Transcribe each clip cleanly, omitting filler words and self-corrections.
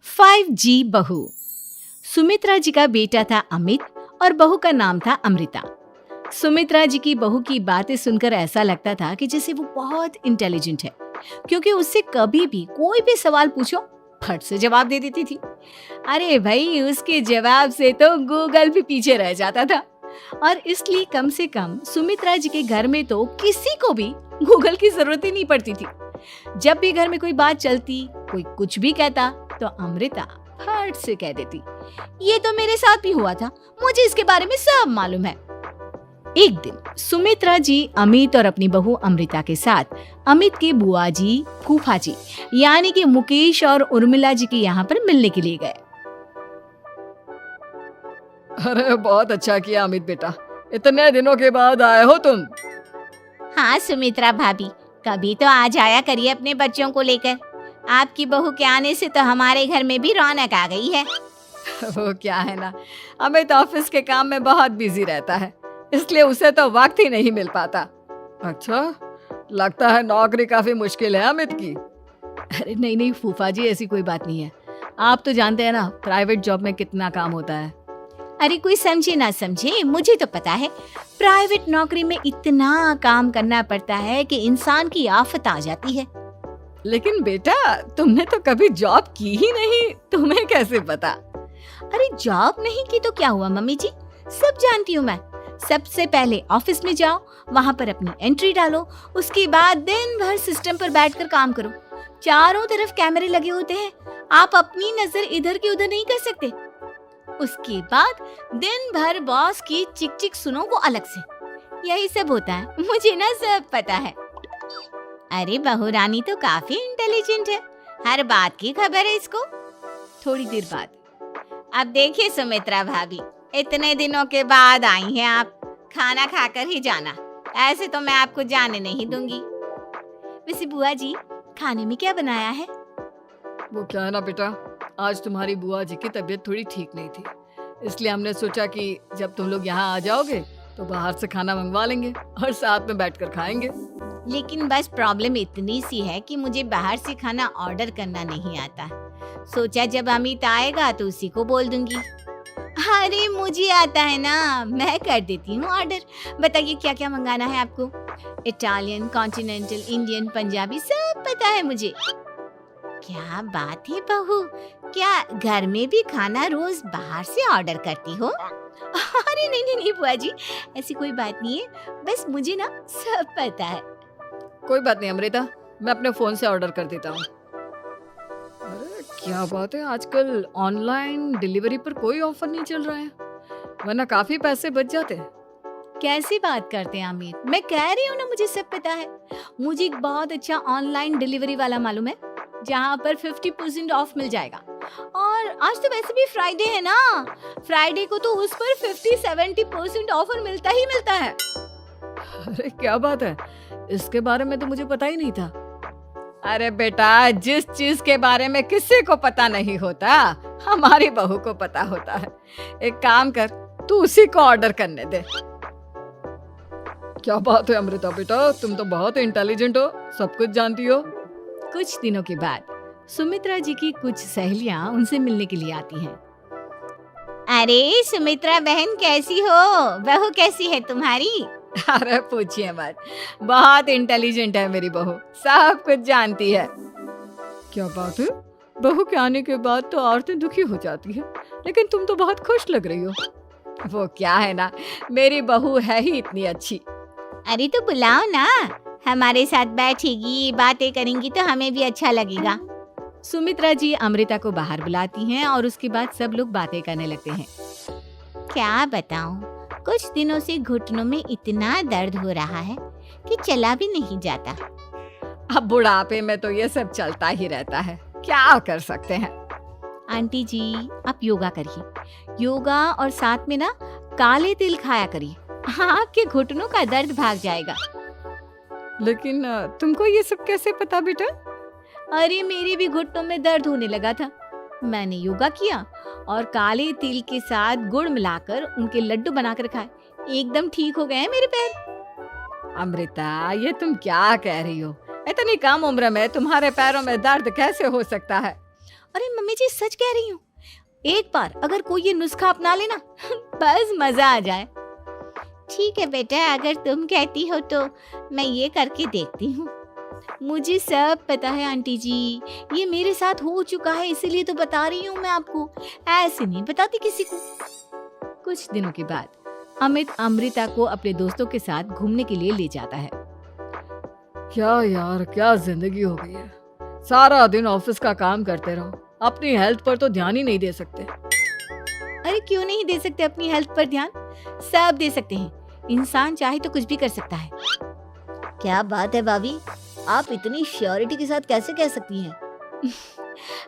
5G बहू। सुमित्रा जी का बेटा था अमित और बहू का नाम था अमृता। सुमित्रा जी की बहू की बातें सुनकर ऐसा लगता था कि जैसे वो बहुत इंटेलिजेंट है, क्योंकि उससे कभी भी कोई भी सवाल पूछो फट से जवाब दे देती थी। अरे भाई, उसके जवाब से तो गूगल भी पीछे रह जाता था। और इसलिए कम से कम सुमित्रा जी के घर में तो किसी को भी गूगल की जरूरत ही नहीं पड़ती थी। जब भी घर में कोई बात चलती, कोई कुछ भी कहता, तो अमृता फट से कह देती, ये तो मेरे साथ भी हुआ था, मुझे इसके बारे में सब मालूम है। एक दिन सुमित्रा जी अमित और अपनी बहू अमृता के साथ अमित के बुआ जी, फूफा जी यानी कि मुकेश और उर्मिला जी के यहाँ पर मिलने के लिए गए। अरे बहुत अच्छा किया अमित बेटा, इतने दिनों के बाद आए हो तुम। हाँ सुमित्रा भाभी, कभी तो आ जाया करिए अपने बच्चों को लेकर। आपकी बहू के आने से तो हमारे घर में भी रौनक आ गई है। वो क्या है ना, अमित ऑफिस के काम में बहुत बिजी रहता है, इसलिए उसे तो वक्त ही नहीं मिल पाता। अच्छा, लगता है नौकरी काफी मुश्किल है अमित की। अरे नहीं नहीं फूफा जी, ऐसी कोई बात नहीं है। आप तो जानते हैं ना प्राइवेट जॉब में कितना काम होता है। अरे कोई समझे ना समझे, मुझे तो पता है प्राइवेट नौकरी में इतना काम करना पड़ता है कि इंसान की आफत आ जाती है। लेकिन बेटा, तुमने तो कभी जॉब की ही नहीं, तुम्हें कैसे पता? अरे जॉब नहीं की तो क्या हुआ मम्मी जी, सब जानती हूँ मैं। सबसे पहले ऑफिस में जाओ, वहाँ पर अपनी एंट्री डालो, उसके बाद दिन भर सिस्टम पर बैठकर काम करो। चारों तरफ कैमरे लगे होते हैं, आप अपनी नजर इधर की उधर नहीं कर सकते। उसके बाद दिन भर बॉस की चिक चिक सुनो वो अलग से। यही सब होता है, मुझे ना सब पता है। अरे बहू रानी तो काफी इंटेलिजेंट है, हर बात की खबर है इसको। थोड़ी देर बाद, अब देखिए सुमित्रा भाभी, इतने दिनों के बाद आई हैं आप, खाना खाकर ही जाना, ऐसे तो मैं आपको जाने नहीं दूंगी। वैसे बुआ जी, खाने में क्या बनाया है? वो क्या है ना बेटा, आज तुम्हारी बुआ जी की तबीयत थोड़ी ठीक नहीं थी, इसलिए हमने सोचा कि जब तुम लोग यहाँ आ जाओगे तो बाहर से खाना मंगवा लेंगे और साथ में बैठकर खाएंगे। लेकिन बस प्रॉब्लम इतनी सी है कि मुझे बाहर से खाना ऑर्डर करना नहीं आता। सोचा जब अमित आएगा तो उसी को बोल दूंगी। अरे मुझे आता है ना, मैं कर देती हूँ ऑर्डर। बताइए क्या क्या मंगाना है आपको? इटालियन, कॉन्टिनेंटल, इंडियन, पंजाबी, सब पता है मुझे। क्या बात है बहू, क्या घर में भी खाना रोज बाहर से ऑर्डर करती हो? अरे नहीं नहीं नहीं बुआ जी, ऐसी कोई बात नहीं है, बस मुझे ना सब पता है। कोई बात नहीं अमृता, मैं अपने फोन से ऑर्डर कर देता हूँ। अरे क्या बात है, आजकल ऑनलाइन डिलीवरी पर कोई ऑफर नहीं चल रहा है, वरना काफी पैसे बच जाते हैं। कैसी बात करते हैं अमित, मैं कह रही हूँ ना मुझे सब पता है। मुझे एक बहुत अच्छा ऑनलाइन डिलीवरी वाला मालूम है, जहाँ पर 50% ऑफ मिल जाएगा। और आज तो वैसे भी फ्राइडे है ना, फ्राइडे को तो उस पर 50-70% ऑफर मिलता ही मिलता है। अरे क्या बात है, इसके बारे में तो मुझे पता ही नहीं था। अरे बेटा, जिस चीज के बारे में किसी को पता नहीं होता, हमारी बहू को पता होता है। एक काम कर, तू उसी को ऑर्डर करने दे। क्या बात है अमृता बेटा, तुम तो बहुत इंटेलिजेंट हो, सब कुछ जानती हो। कुछ दिनों के बाद सुमित्रा जी की कुछ सहेलियां उनसे मिलने के लिए आती हैं। अरे सुमित्रा बहन कैसी हो, बहू कैसी है तुम्हारी? अरे पूछिए मत, बहुत इंटेलिजेंट है मेरी बहू, सब कुछ जानती है। क्या बात है, बहू के आने के बाद तो औरतें दुखी हो जाती है, लेकिन तुम तो बहुत खुश लग रही हो। वो क्या है ना, मेरी बहू है ही इतनी अच्छी। अरे तो बुलाओ ना, हमारे साथ बैठेगी, बातें करेंगी तो हमें भी अच्छा लगेगा। सुमित्रा जी अमृता को बाहर बुलाती हैं और उसके बाद सब लोग बातें करने लगते हैं। क्या बताऊं, कुछ दिनों से घुटनों में इतना दर्द हो रहा है कि चला भी नहीं जाता। अब बुढ़ापे में तो ये सब चलता ही रहता है, क्या कर सकते हैं। आंटी जी, आप योगा करिए, योगा और साथ में ना काले तिल खाया करिए, आपके घुटनों का दर्द भाग जाएगा। लेकिन तुमको ये सब कैसे पता बेटा? अरे मेरे भी घुटनों में दर्द होने लगा था, मैंने योगा किया और काले तिल के साथ गुड़ मिलाकर उनके लड्डू बनाकर खाए, एकदम ठीक हो गए हैं मेरे पैर। अमृता, ये तुम क्या कह रही हो? इतनी कम उम्र में तुम्हारे पैरों में दर्द कैसे हो सकता है? अरे मम्मी जी सच कह रही हूँ, एक बार अगर कोई ये नुस्खा अपना लेना बस मजा आ जाए। ठीक है बेटा, अगर तुम कहती हो तो मैं ये करके देखती हूँ। मुझे सब पता है आंटी जी, ये मेरे साथ हो चुका है, इसीलिए तो बता रही हूँ मैं आपको, ऐसे नहीं बताती किसी को। कुछ दिनों के बाद अमित अमृता को अपने दोस्तों के साथ घूमने के लिए ले जाता है। क्या यार, क्या जिंदगी हो गई है। सारा दिन ऑफिस का काम करते रहो, अपनी हेल्थ पर तो ध्यान ही नहीं दे सकते। अरे क्यों नहीं दे सकते अपनी हेल्थ पर ध्यान? सब दे सकते हैं, इंसान चाहे तो कुछ भी कर सकता है। क्या बात है भाभी, आप इतनी श्योरिटी के साथ कैसे कह सकती हैं?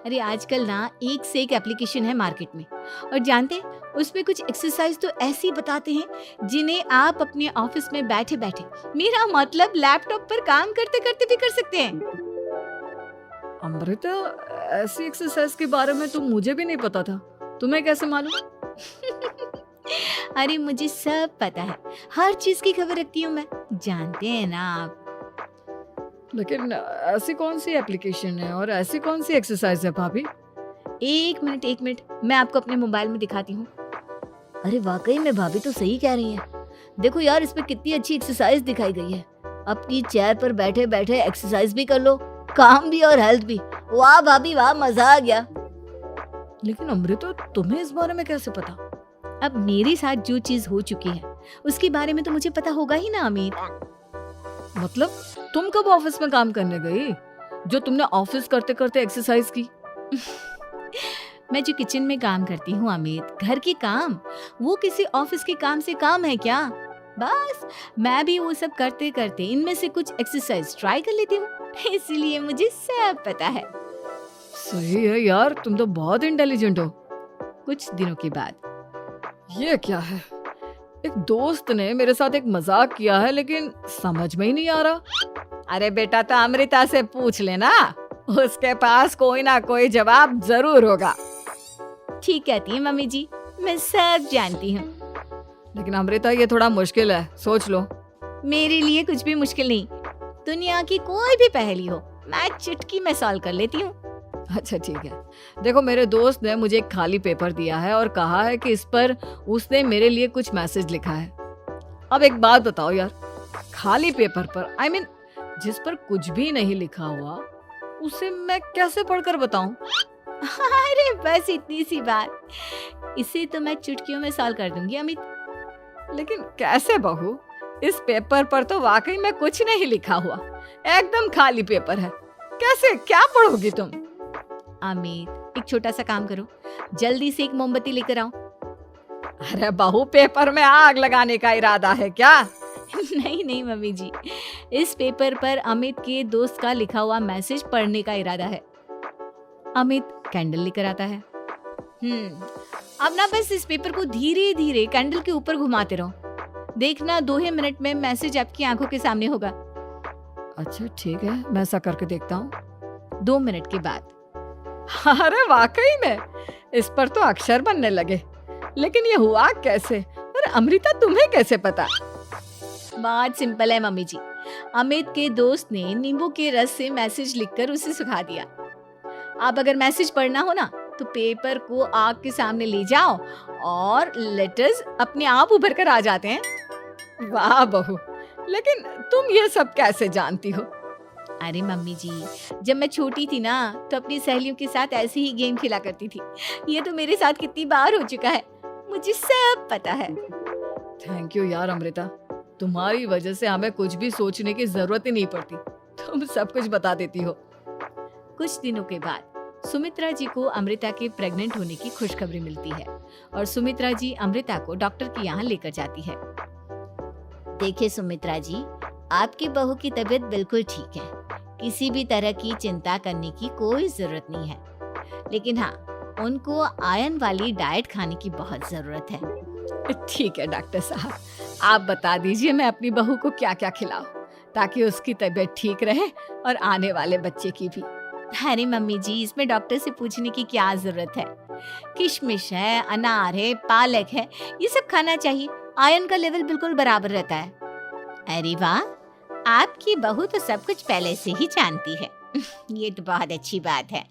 अरे आजकल ना एक से एक एप्लीकेशन है मार्केट में, और जानते हैं उसमें कुछ एक्सरसाइज तो ऐसी बताते हैं जिन्हें आप अपने ऑफिस में बैठे बैठे, मेरा मतलब लैपटॉप पर काम करते करते भी कर सकते हैं। अमृता, ऐसी एक्सरसाइज के बारे में तो मुझे भी नहीं पता था, तुम्हें कैसे मालूम? अरे मुझे सब पता है, हर चीज की खबर रखती हूँ मैं, जानते हैं ना आप। लेकिन ऐसी कौन सी एप्लीकेशन है और ऐसी कौन सी एक्सरसाइज है भाभी? एक मिनट, मैं आपको अपने मोबाइल में दिखाती हूँ। अरे वाकई में भाभी तो सही कह रही हैं। देखो यार, इस पे कितनी अच्छी एक्सरसाइज दिखाई गई है। अपनी चेयर पर बैठे बैठे एक्सरसाइज भी कर लो, काम भी और हेल्थ भी। वाह भाभी वाह, मजा आ गया। लेकिन अमृता, तुम्हें इस बारे में कैसे पता? अब मेरे साथ जो चीज हो चुकी है उसके बारे में तो मुझे पता होगा ही ना अमित। मतलब तुम कब ऑफिस में काम करने गई जो तुमने ऑफिस करते करते एक्सरसाइज की? मैं जो किचन में काम करती हूँ अमित, घर के काम, वो किसी ऑफिस के काम से काम है क्या? बस मैं भी वो सब करते करते इनमें से कुछ एक्सरसाइज ट्राई कर लेती हूँ, इसीलिए मुझे सब पता है। सही है यार, तुम तो बहुत इंटेलिजेंट हो। कुछ दिनों के बाद, ये क्या है? एक दोस्त ने मेरे साथ एक मजाक किया है, लेकिन समझ में ही नहीं आ रहा। अरे बेटा, तो अमृता से पूछ लेना, उसके पास कोई ना कोई जवाब जरूर होगा। ठीक कहती है मम्मी जी, मैं सब जानती हूँ। लेकिन अमृता, ये थोड़ा मुश्किल है, सोच लो। मेरे लिए कुछ भी मुश्किल नहीं, दुनिया की कोई भी पहेली हो मैं चुटकी में सॉल्व कर लेती हूँ। अच्छा ठीक है, देखो मेरे दोस्त ने मुझे एक खाली पेपर दिया है और कहा है कि इस पर उसने मेरे लिए कुछ मैसेज लिखा है। अब एक बात बताओ यार, खाली पेपर पर, I mean, जिस पर कुछ भी नहीं लिखा हुआ, उसे मैं कैसे पढ़कर बताऊं? अरे बस इतनी सी बात, इसे तो मैं चुटकियों में सॉल्व कर दूंगी अमित। लेकिन कैसे बहू? इस पेपर पर तो वाकई में कुछ नहीं लिखा हुआ, एकदम खाली पेपर है, कैसे, क्या पढ़ोगी तुम? अमित, एक छोटा सा काम करो, जल्दी से एक मोमबत्ती लेकर आओ। अरे बहू, पेपर में आग लगाने का इरादा है क्या? नहीं मम्मी जी, इस पेपर पर अमित के दोस्त का लिखा हुआ मैसेज पढ़ने का इरादा है। अमित कैंडल लेकर आता है। अब ना बस इस पेपर को धीरे धीरे कैंडल के ऊपर घुमाते रहो, देखना 2 ही मिनट में मैसेज आपकी आंखों के सामने होगा। अच्छा ठीक है, मैं ऐसा करके देखता हूँ। 2 मिनट के बाद, अरे वाकई में इस पर तो अक्षर बनने लगे, लेकिन ये हुआ कैसे? और अमृता, तुम्हें कैसे पता? बात सिंपल है मम्मी जी, अमित के दोस्त ने नींबू के रस से मैसेज लिखकर उसे सुखा दिया। आप अगर मैसेज पढ़ना हो ना तो पेपर को आग के सामने ले जाओ और लेटर्स अपने आप उभर कर आ जाते हैं। वाह बहू, लेकिन तुम ये सब कैसे जानती हो? अरे मम्मी जी, जब मैं छोटी थी ना तो अपनी सहेलियों के साथ ऐसे ही गेम खेला करती थी। ये तो मेरे साथ कितनी बार हो चुका है, मुझे सब पता है। थैंक यू यार अमृता, तुम्हारी वजह से हमें कुछ भी सोचने की जरूरत ही नहीं पड़ती, तुम सब कुछ बता देती हो। कुछ दिनों के बाद सुमित्रा जी को अमृता के प्रेग्नेंट होने की खुशखबरी मिलती है और सुमित्रा जी अमृता को डॉक्टर के यहाँ लेकर जाती है। देखिए सुमित्रा जी, आपकी बहू की तबीयत बिल्कुल ठीक है, किसी भी तरह की चिंता करने की कोई जरूरत नहीं है, लेकिन हाँ, उनको आयरन वाली डाइट खाने की बहुत जरूरत है। ठीक है डॉक्टर साहब, आप बता दीजिए मैं अपनी बहू को क्या क्या खिलाऊं ताकि उसकी तबीयत ठीक रहे और आने वाले बच्चे की भी। अरे मम्मी जी, इसमें डॉक्टर से पूछने की क्या जरूरत है, किशमिश है, अनार है, पालक है, ये सब खाना चाहिए, आयरन का लेवल बिल्कुल बराबर रहता है। अरे वाह, आपकी बहू तो सब कुछ पहले से ही जानती है। ये तो बहुत अच्छी बात है।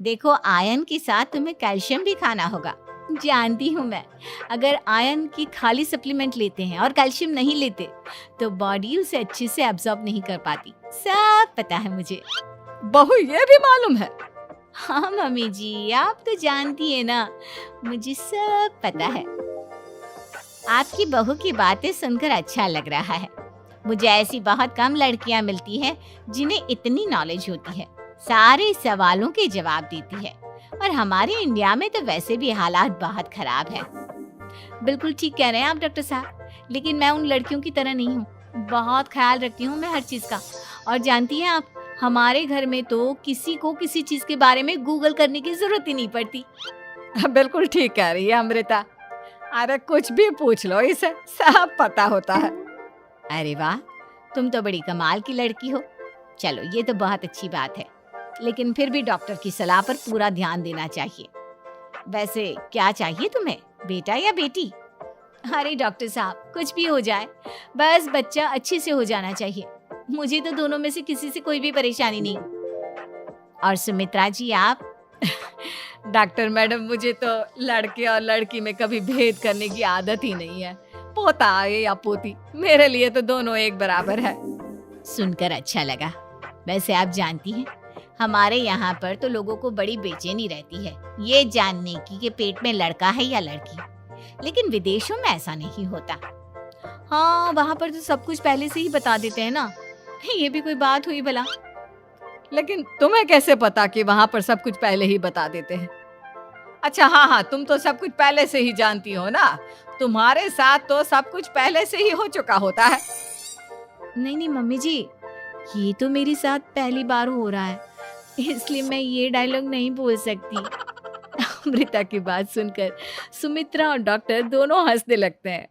देखो, आयरन के साथ तुम्हें कैल्शियम भी खाना होगा। जानती हूँ मैं, अगर आयरन की खाली सप्लीमेंट लेते हैं और कैल्शियम नहीं लेते तो बॉडी उसे अच्छे से एब्जॉर्ब नहीं कर पाती। सब पता है मुझे। बहू ये भी मालूम है? हाँ मम्मी जी, आप तो जानती है ना, मुझे सब पता है। आपकी बहू की बातें सुनकर अच्छा लग रहा है। मुझे ऐसी बहुत कम लड़कियां मिलती हैं जिन्हें इतनी नॉलेज होती है, सारे सवालों के जवाब देती है। और हमारे इंडिया में तो वैसे भी हालात बहुत खराब है। बिल्कुल ठीक कह रहे हैं आप डॉक्टर साहब, लेकिन मैं उन लड़कियों की तरह नहीं हूँ। बहुत ख्याल रखती हूँ मैं हर चीज का। और जानती हैं आप, हमारे घर में तो किसी को किसी चीज के बारे में गूगल करने की जरूरत ही नहीं पड़ती। बिल्कुल ठीक कह रही है अमृता। अरे कुछ भी पूछ लो, इसे सब पता होता है। अरे वाह, तुम तो बड़ी कमाल की लड़की हो। चलो, ये तो बहुत अच्छी बात है, लेकिन फिर भी डॉक्टर की सलाह पर पूरा ध्यान देना चाहिए। वैसे क्या चाहिए तुम्हें, बेटा या बेटी? अरे डॉक्टर साहब, कुछ भी हो जाए, बस बच्चा अच्छे से हो जाना चाहिए। मुझे तो दोनों में से किसी से कोई भी परेशानी नहीं। और सुमित्रा जी, आप? डॉक्टर मैडम, मुझे तो लड़के और लड़की में कभी भेद करने की आदत ही नहीं है। पोता आए या पोती, मेरे लिए तो दोनों एक बराबर है। सुनकर अच्छा लगा। वैसे आप जानती हैं, हमारे यहाँ पर तो लोगों को बड़ी बेचैनी रहती है ये जानने की कि पेट में लड़का है या लड़की, लेकिन विदेशों में ऐसा नहीं होता। हाँ, वहाँ पर तो सब कुछ पहले से ही बता देते हैं ना। ये भी कोई बात हुई भला? लेकिन तुम्हें कैसे पता कि वहां पर सब कुछ पहले ही बता देते हैं? अच्छा, हाँ, तुम तो सब कुछ पहले से ही जानती हो ना। तुम्हारे साथ तो सब कुछ पहले से ही हो चुका होता है। नहीं मम्मी जी, ये तो मेरे साथ पहली बार हो रहा है, इसलिए मैं ये डायलॉग नहीं बोल सकती। अमृता की बात सुनकर सुमित्रा और डॉक्टर दोनों हंसने लगते हैं।